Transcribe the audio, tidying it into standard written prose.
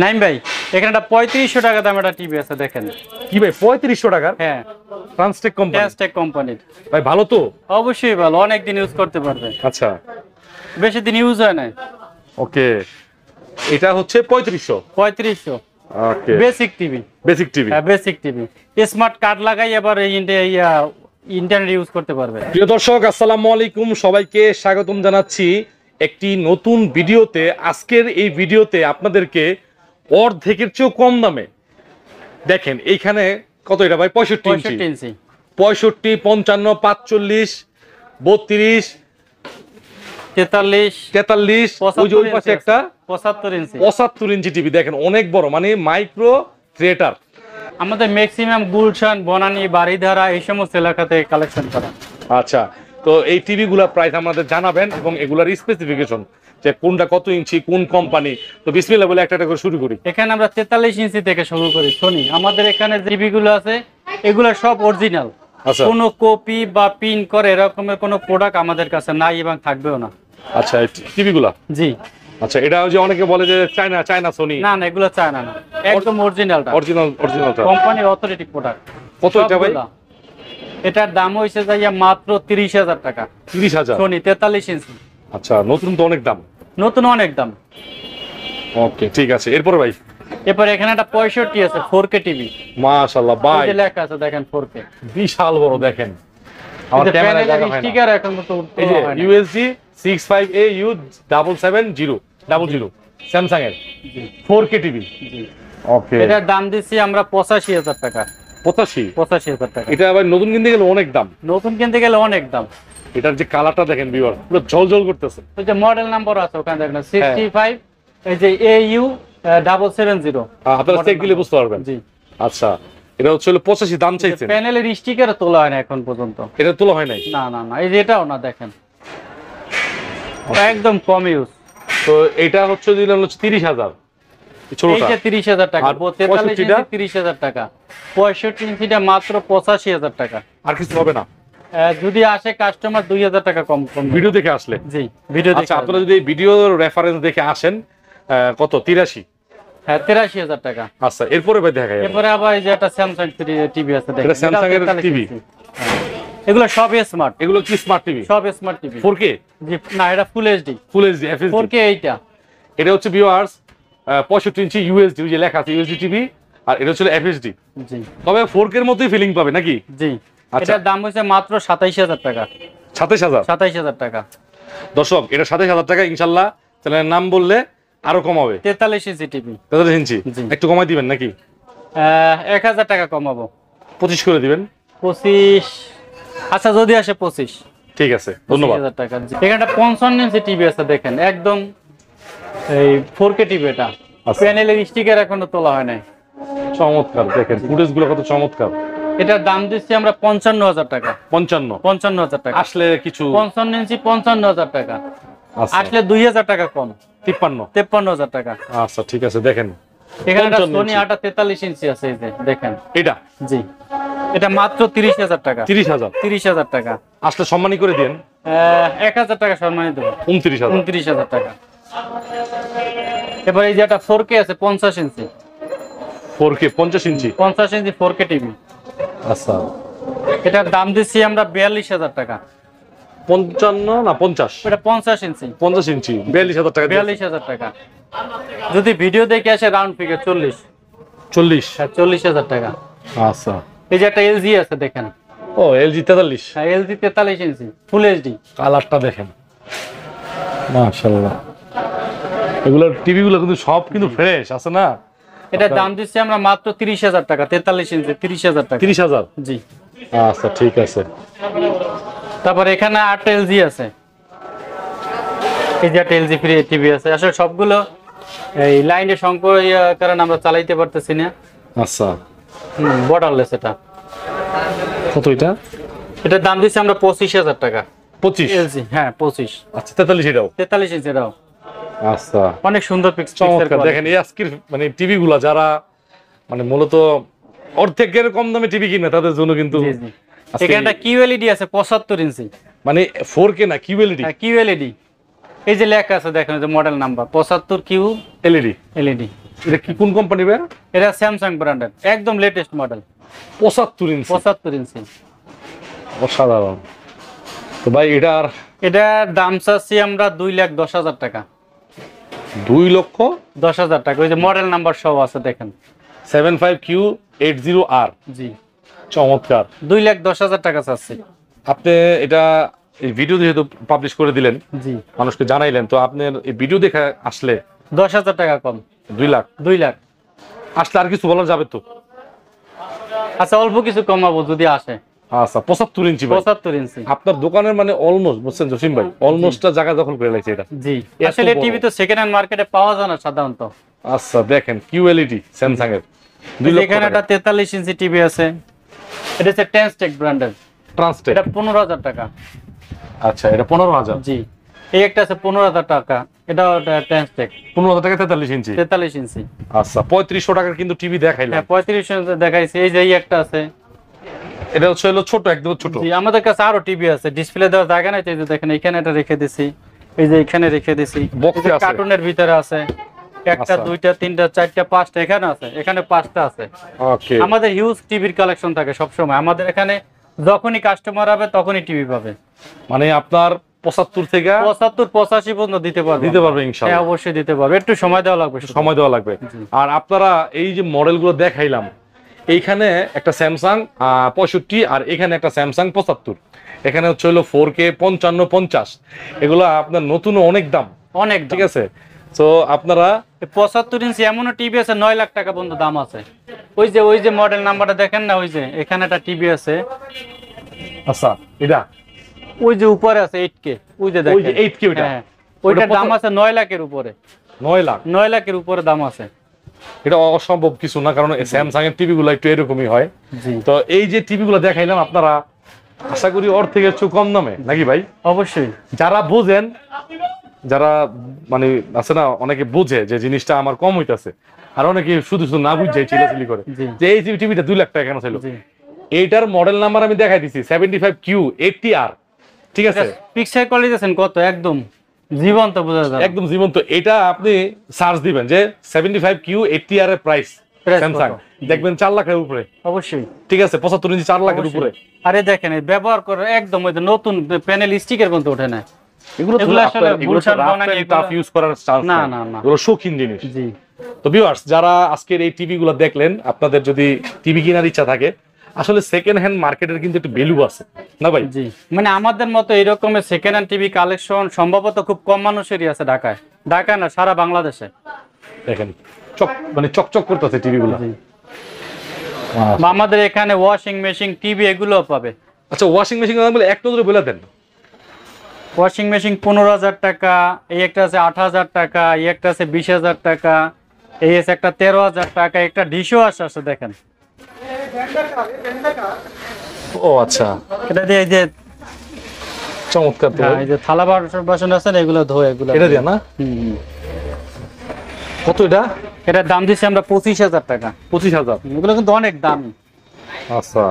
নাইম ভাই এখানে একটা 3500 টাকা দাম একটা টিভি আছে দেখেন। কি ভাই 3500 টাকার? হ্যাঁ ট্রান্সটেক কোম্পানি। ট্রান্সটেক কোম্পানির। ভাই ভালো তো? অবশ্যই ভালো, অনেক দিন ইউজ করতে পারবেন। আচ্ছা বেশি দিন ইউজ হয় না। ওকে, এটা হচ্ছে 3500। ওকে, বেসিক টিভি। Basic TV. হ্যাঁ বেসিক টিভি, স্মার্ট কার্ড লাগাই এবার ইন্টারনেট ইউজ করতে পারবে। প্রিয় দর্শক আসসালামু আলাইকুম, সবাইকে স্বাগতম জানাচ্ছি একটি নতুন ভিডিওতে। আজকের এই ভিডিওতে আপনাদেরকে অর্ধেকের চেয়েও কম দামে দেখেন এইখানে কত, এটা ভাই 65 ইঞ্চি, 65, 55, 45, 32, 43, ওই যে ওই পাশে একটা 75 ইঞ্চি টিভি দেখেন, অনেক বড়, মানে মাইক্রো থিয়েটার। আমাদের ম্যাক্সিমাম গুলশান, বনানী, বাড়িধারা এই সমস্ত এলাকাতে কালেকশন করা। আচ্ছা, তো এই টিভি গুলার প্রাইস আমাদের জানাবেন এবং এগুলার স্পেসিফিকেশন, যে কোনটা কত ইঞ্চি, কোন কোম্পানি। তো বিসমিল্লাহ বলে একটা করে শুরু করি। এখানে আমরা 43 ইঞ্চি থেকে শুরু করি সোনি। আমাদের এখানে যে টিভি গুলো আছে এগুলো সব অরিজিনাল, কোনো কপি বা পিন করে এরকমের কোনো প্রোডাক্ট আমাদের কাছে নাই এবং থাকবেও না। আচ্ছা, টিভি গুলা, জি আচ্ছা, এটা যে অনেকে বলে যে চায়না সোনি, না না এগুলো চায়না না, একদম অরিজিনালটা, অরিজিনালটা কোম্পানি অথরিটি প্রোডাক্ট। কত এটা ভাই? এটার দাম হইছে যাইয়া মাত্র 30,000 টাকা। 30,000 সোনি 43 ইঞ্চি। আচ্ছা, নতুন তো অনেক দাম। নতুন অনেক দাম। ওকে ঠিক আছে, এরপরে ভাই এরপর এখানে একটা 65 আছে 4K টিভি। মাশাআল্লাহ ভাই, এই যে লেখা আছে দেখেন 4K, বিশাল বড় দেখেন। আমার ক্যামেরা জায়গা হয় না। স্টিকার এখন তো এই যে USG 65AU77000 স্যামসাং এর 4K টিভি। ওকে, এটার দাম দিচ্ছি আমরা 85,000 টাকা। 85,000 টাকা। এটা আবার নতুন কিনতে গেলে অনেক দাম। নতুন কিনতে গেলে অনেক দাম। এটার যে কালারটা দেখেন ভিউয়ার, পুরো ঝলঝল করতেছে। ওই যে মডেল নাম্বার আছে ওখানে দেখেন 65, এই যে AU770। আপনারা চেক দিলে বুঝতে পারবেন। জি আচ্ছা, এটা হচ্ছে 85 দাম চাইছেন। প্যানেলের স্টিকার তোলা হয় না এখন পর্যন্ত। এটা তোলা হয় নাই? না না না, এই যে এটাও না দেখেন, একদম কম ইউজ। তো এটা হচ্ছে দিলেন 30,000, ছোটটা এইটা 30,000 টাকা, 43 ইঞ্চি 30,000 টাকা, 65 ইঞ্চিটা মাত্র 85,000 টাকা। আর কিছু হবে না? যদি আসে কাস্টমার 2,000 টাকা কম ভিডিও দেখে আসলে। জি ভিডিও দেখে। আচ্ছা, আপনারা যদি ভিডিও রেফারেন্স দেখে আসেন কত 83? হ্যাঁ 83,000 টাকা। আচ্ছা, এরপরে ভাই দেখাই। এরপরে আবার এই যে একটা স্যামসাং টিভি আছে দেখেন, এটা স্যামসাং এর টিভি। এগুলো সব স্মার্ট। এগুলো কি স্মার্ট টিভি? সব স্মার্ট টিভি। 4K? জি না, এটা full HD. Full HD FHD 4K এইটা। এটা হচ্ছে ভিউয়ার্স 65 ইঞ্চি USD, যে লেখা আছে USD টিভি, আর এটা হচ্ছে FHD। জি, তবে 4K এর মতোই ফিলিং পাবে নাকি? জি। এটার দাম হচ্ছে মাত্র 27,000 টাকা। 27,000 টাকা। দর্শক, এটা 27,000 টাকা। ইনশাআল্লাহ চ্যানেলের নাম বললে আরো কম হবে। 43 ইঞ্চি টিভি। 43 ইঞ্চি একটু কমাই দিবেন নাকি? 1,000 টাকা কমাবো। 25 করে দিবেন। 25, আচ্ছা যদি আসে 25। ঠিক আছে, ধন্যবাদ। 25,000 টাকা। এখানে 55 ইঞ্চি টিভি আছে দেখেন, একদম এই 4K টিভি। এটা প্যানেলের স্টিকার এখনো তোলা হয় নাই। চমৎকার দেখেন, ফুটেজ গুলো কত চমৎকার। এটার দাম দিচ্ছি আমরা 55,000 টাকা। 55,000 টাকা। আসলে কিছু 55 ইঞ্চি 55,000 টাকা। আসলে 2,000 টাকা কম। 53,000 টাকা। আচ্ছা ঠিক আছে, দেখেন এখানে একটা সোনি 43 ইঞ্চি আছে, এই যে দেখেন এটা। জি, এটা মাত্র 30,000 টাকা। 30,000 টাকা। আসলে সম্মানী করে দেন। 1,000 টাকা সম্মানী দেবো। 29,000 টাকা। এবার এই যে একটা 4K আছে 50 ইঞ্চি। 4K 50 ইঞ্চি 4K টিভি। আচ্ছা, এটার দাম দিচ্ছি আমরা 42,000 টাকা। 55 না 50? এটা 50 ইঞ্চি। 50 ইঞ্চি 42,000 টাকা। 42,000 টাকা। যদি ভিডিও দেখে আসে রাউন্ড ফিগার 40। হ্যাঁ 40,000 টাকা। আচ্ছা, এই যে একটা LG আছে দেখেন। ও LG 43। হ্যাঁ LG 43 ইঞ্চি ফুল এইচডি। কালারটা দেখেন, মাশাআল্লাহ। এগুলোর টিভি গুলো কিন্তু সব কিন্তু ফ্রেশ আছে না? এটা দাম দিচ্ছি আমরা মাত্র 30,000 টাকা। 43 ইঞ্চি 30,000 টাকা। 30,000? জি আচ্ছা ঠিক আছে। তারপর এখানে 8 LG আছে, এই যে একটা LG ফ্রি টিভি আছে। আসলে সবগুলো এই লাইনের সংকট কারণে আমরা চালাইতে পারতেছি না। আচ্ছা, বর্ডারলেস। এটা কত? এটার দাম দিচ্ছি আমরা 25,000 টাকা। 25 LG? হ্যাঁ 25। আচ্ছা, 43 এটাও? 43 ইঞ্চি এটাও। আচ্ছা, অনেক সুন্দর পিকচার। চমৎকার দেখেন। এই আজকের মানে টিভি গুলা যারা মানে মূলত অর্ধেকের কম দামে টিভি কিনে তাদের জন্য কিন্তু। এখানে একটা QLED আছে 75 ইঞ্চি। মানে 4K না QLED? QLED। এই যে লেখা আছে দেখেন, যে মডেল নাম্বার 75 QLED। এটা কি কোন কোম্পানি ভাই? এটা স্যামসাং ব্র্যান্ডের একদম লেটেস্ট মডেল, 75 ইঞ্চি। 75 ইঞ্চি। অসাধারণ। তো ভাই এটার দাম চাচ্ছি আমরা 2,10,000 টাকা। 2,10,000 টাকা। ওই যে মডেল নাম্বার সব আছে দেখেন, 75Q80R। জি, চমৎকার। 2,10,000 টাকা চাচ্ছি। আপনি এটা এই ভিডিও যেহেতু পাবলিশ করে দিলেন, জি, মানুষকে জানাইলেন, তো আপনার এই ভিডিও দেখে আসলে 10,000 টাকা কম। 2 লাখ 2 লাখ আসলে আর কিছু বলা যাবে তো? আচ্ছা, অল্প কিছু কমাবো যদি আসে। আচ্ছা, 75 ইঞ্চি ভাই। 75 ইঞ্চি। আপনার দোকানের মানে অলমোস্ট, বুঝছেন জসিম ভাই, অলমোস্টটা জায়গা দখল করে লাগছে এটা। জি, এত আসলে বড়। টিভি তো সেকেন্ড হ্যান্ড মার্কেটে পাওয়া যায় না সাধারণত। আচ্ছা দেখেন QLED স্যামসাং এর 2 লক্ষ এখানে একটা 43 ইঞ্চি টিভি আছে, এটা হচ্ছে টেনস্টেক ব্র্যান্ডের, ট্রান্সটেক। এটা 15,000 টাকা। আচ্ছা, এটা 15,000। জি, এই একটা আছে 15,000 টাকা, এটাও টেনস্টেক, 15,000 টাকা 43 ইঞ্চি। 43 ইঞ্চি। আচ্ছা, 3500 টাকার কিন্তু টিভি দেখাইলাম। হ্যাঁ, 35 ইঞ্চি দেখাইছি। এই যে এই একটা আছে, এটা হচ্ছে হলো ছোট, একদম ছোট। জি, আমাদের কাছে আরো টিভি আছে, ডিসপ্লে দেওয়ার জায়গা নাই, তো এই যে দেখেন এখানে এটা রেখে দিছি, এই যে এখানে রেখে দিছি। বক্সে আছে। কার্টুনের ভিতরে আছে একটা, আচ্ছা। দুইটা, তিনটা, চারটা, পাঁচটা, এখানে আছে, এখানে 5টা আছে। ওকে। আমাদের হিউজ টিভির কালেকশন থাকে সব সময়। আমাদের এখানে যখনই কাস্টমার হবে তখনই টিভি পাবে। মানে আপনার 75 থেকে 75-85 পর্যন্ত দিতে পারবে। পারবে হ্যাঁ, ইনশাআল্লাহ। অবশ্যই দিতে পারবে, একটু সময় দেওয়া লাগবে শুধু। সময় দেওয়া লাগবে। জি। আর আপনারা এই যে মডেলগুলো দেখাইলাম, এইখানে একটা স্যামসাং 65 আর এখানে একটা স্যামসাং 75, এখানে হচ্ছে হলো 4K 55-50, এগুলো আপনার নতুন অনেক দাম, অনেক ঠিক আছে। তো আপনারা 75 ইঞ্চি এমনও টিভি আছে 9 লাখ টাকা পর্যন্ত দাম আছে। ওই যে মডেল নাম্বারটা দেখেন না, ওই যে এখানে একটা টিভি আছে, আচ্ছা এটা ওই যে উপরে আছে 8K, ওই যে ওই যে দেখেন 8K ওইটা, হ্যাঁ, ওইটার দাম আছে 9 লাখের উপরে। 9 লাখ। 9 লাখের উপরে দাম আছে। এটা অসম্ভব কিছু না, কারণ স্যামসাং এর টিভি গুলো একটু এরকমই হয়। জি, তো এই যে টিভি গুলো দেখাইলাম, আপনারা আশা করি ওর থেকে একটু কম দামে নাকি ভাই? অবশ্যই। যারা বোঝেন, যারা মানে আছে না, অনেকে বোঝে যে জিনিসটা আমার কম হইতাছে, আর অনেকে শুধু শুধু না বুঝে চিলাচিলি করে জি। যে এই টিভিটা 2 লাখ টাকা কেন ছিল। জি, এইটার মডেল নাম্বার আমি দেখাই দিছি 75Q80R, ঠিক আছে। পিকচার কোয়ালিটি দেখেন কত, একদম জীবন্ত বোঝা যায়, একদম জীবন্ত। এটা আপনি সার্চ দিবেন যে 75Q80R এর প্রাইস Price স্যামসাং, কত? দেখবেন 4 লাখের উপরে, অবশ্যই। ঠিক আছে। 75 ইঞ্চি 4 লাখের উপরে। আরে দেখেন, এই ব্যবহার করে একদম ওই যে নতুন প্যানেল স্টিকের মধ্যে ওঠে না। এগুলো আসলে বুলশান বানানি, টাফ ইউজ করার চান্স না, না, না, না। এগুলো শৌখিন জিনিস। জি, তো ভিউয়ার্স, যারা আজকের এই টিভি গুলো দেখলেন, আপনাদের যদি টিভি কেনার ইচ্ছা থাকে, আসলে সেকেন্ড হ্যান্ড মার্কেটের কিন্তু একটু ভ্যালু আছে না ভাই? জি, মানে আমাদের মতো এরকমের সেকেন্ড হ্যান্ড টিভি কালেকশন সম্ভবত খুব কম মানুষেরই আছে ঢাকায়। ঢাকায় না, সারা বাংলাদেশে। দেখেন মানে চকচক করতেছে টিভি গুলো। জি। বা আমাদের এখানে ওয়াশিং মেশিন, টিভি এগুলোও পাবে। আচ্ছা, ওয়াশিং মেশিন দাম বলে এক নজরে বলে দেন। ওয়াশিং মেশিন 15,000 টাকা, এই একটা আছে 8,000 টাকা, এই একটা আছে 20,000 টাকা, এই আছে একটা 13,000 টাকা, একটা ডিশও আছে দেখেন। ও আচ্ছা, এটা দিয়ে এই যে চমৎকার তো। এই যে থালা বাসন আছে না, এগুলো ধোয়, এগুলো এটা দিয়া না? হুম। কত এটা? এটার দাম দিচ্ছি আমরা 25,000 টাকা। 25,000। এগুলো কিন্তু অনেক দাম। আচ্ছা।